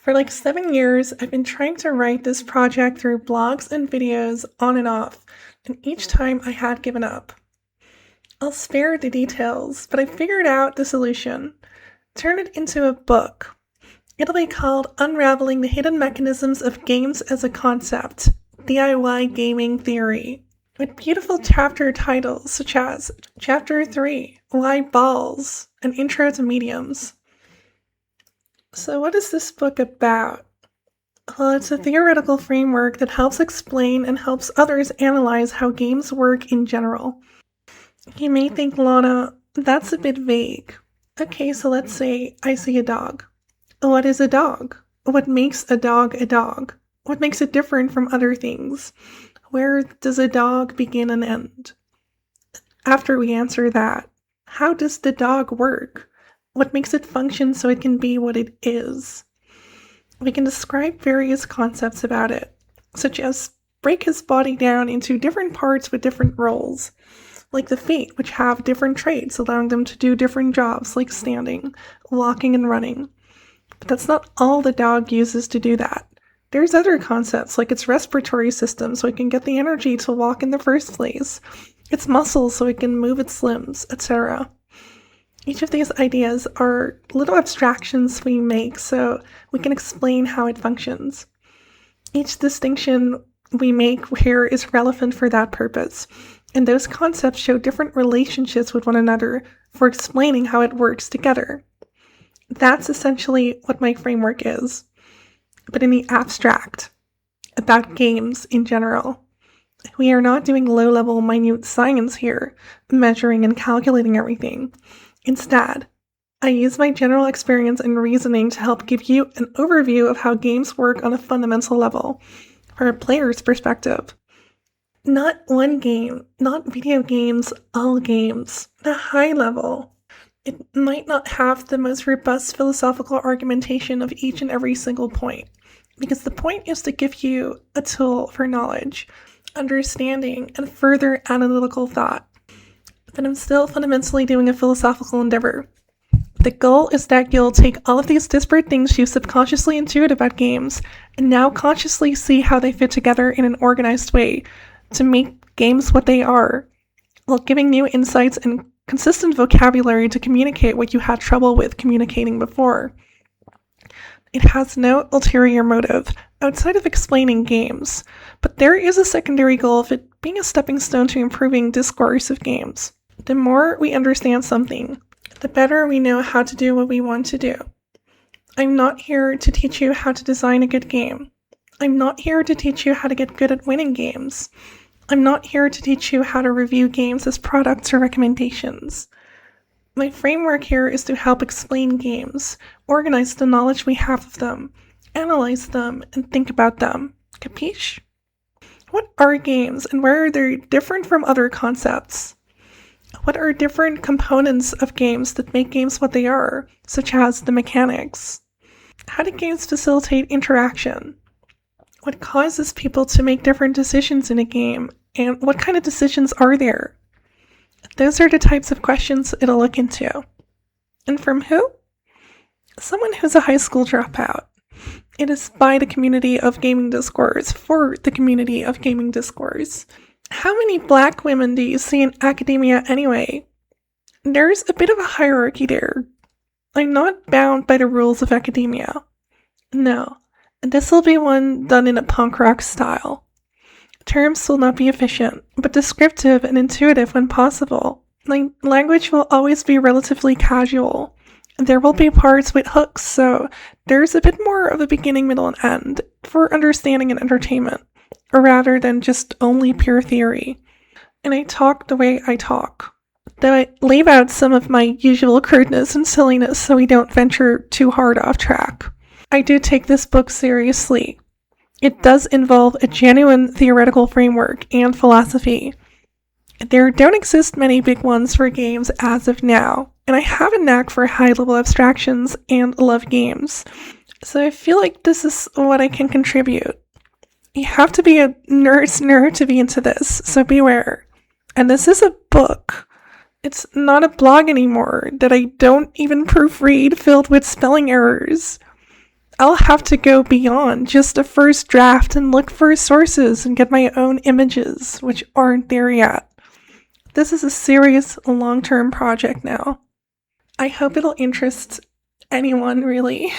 For like 7 years, I've been trying to write this project through blogs and videos on and off, and each time I had given up. I'll spare the details, but I figured out the solution. Turn it into a book. It'll be called Unraveling the Hidden Mechanisms of Games as a Concept, DIY Gaming Theory, with beautiful chapter titles such as Chapter 3, Why Balls, and Intro to Mediums. So what is this book about? Well, it's a theoretical framework that helps explain and helps others analyze how games work in general. You may think, Lana, that's a bit vague. Okay, so let's say I see a dog. What is a dog? What makes a dog a dog? What makes it different from other things? Where does a dog begin and end? After we answer that, how does the dog work? What makes it function so it can be what it is? We can describe various concepts about it, such as break his body down into different parts with different roles, like the feet, which have different traits, allowing them to do different jobs like standing, walking, and running. But that's not all the dog uses to do that. There's other concepts, like its respiratory system, so it can get the energy to walk in the first place, its muscles, so it can move its limbs, etc. Each of these ideas are little abstractions we make so we can explain how it functions. Each distinction we make here is relevant for that purpose, and those concepts show different relationships with one another for explaining how it works together. That's essentially what my framework is, but in the abstract, about games in general. We are not doing low-level, minute science here, measuring and calculating everything. Instead, I use my general experience and reasoning to help give you an overview of how games work on a fundamental level, from a player's perspective. Not one game, not video games, all games, at a high level. It might not have the most robust philosophical argumentation of each and every single point, because the point is to give you a tool for knowledge, understanding, and further analytical thought. But I'm still fundamentally doing a philosophical endeavor. The goal is that you'll take all of these disparate things you subconsciously intuit about games and now consciously see how they fit together in an organized way to make games what they are, while giving new insights and consistent vocabulary to communicate what you had trouble with communicating before. It has no ulterior motive outside of explaining games, but there is a secondary goal of it being a stepping stone to improving discourse of games. The more we understand something, the better we know how to do what we want to do. I'm not here to teach you how to design a good game. I'm not here to teach you how to get good at winning games. I'm not here to teach you how to review games as products or recommendations. My framework here is to help explain games, organize the knowledge we have of them, analyze them, and think about them. Capiche? What are games, and where are they different from other concepts? What are different components of games that make games what they are, such as the mechanics? How do games facilitate interaction? What causes people to make different decisions in a game, and what kind of decisions are there? Those are the types of questions it'll look into. And from who? Someone who's a high school dropout. It is by the community of gaming discourse, for the community of gaming discourse. How many Black women do you see in academia anyway? There's a bit of a hierarchy there. I'm not bound by the rules of academia. No, this will be one done in a punk rock style. Terms will not be efficient, but descriptive and intuitive when possible. Language will always be relatively casual. There will be parts with hooks, so there's a bit more of a beginning, middle, and end for understanding and entertainment, rather than just only pure theory. And I talk the way I talk, though I leave out some of my usual crudeness and silliness so we don't venture too hard off track. I do take this book seriously. It does involve a genuine theoretical framework and philosophy. There don't exist many big ones for games as of now, and I have a knack for high-level abstractions and love games, so I feel like this is what I can contribute. You have to be a nerd's nerd to be into this, so beware. And this is a book. It's not a blog anymore that I don't even proofread, filled with spelling errors. I'll have to go beyond just a first draft and look for sources and get my own images, which aren't there yet. This is a serious long-term project now. I hope it'll interest anyone, really.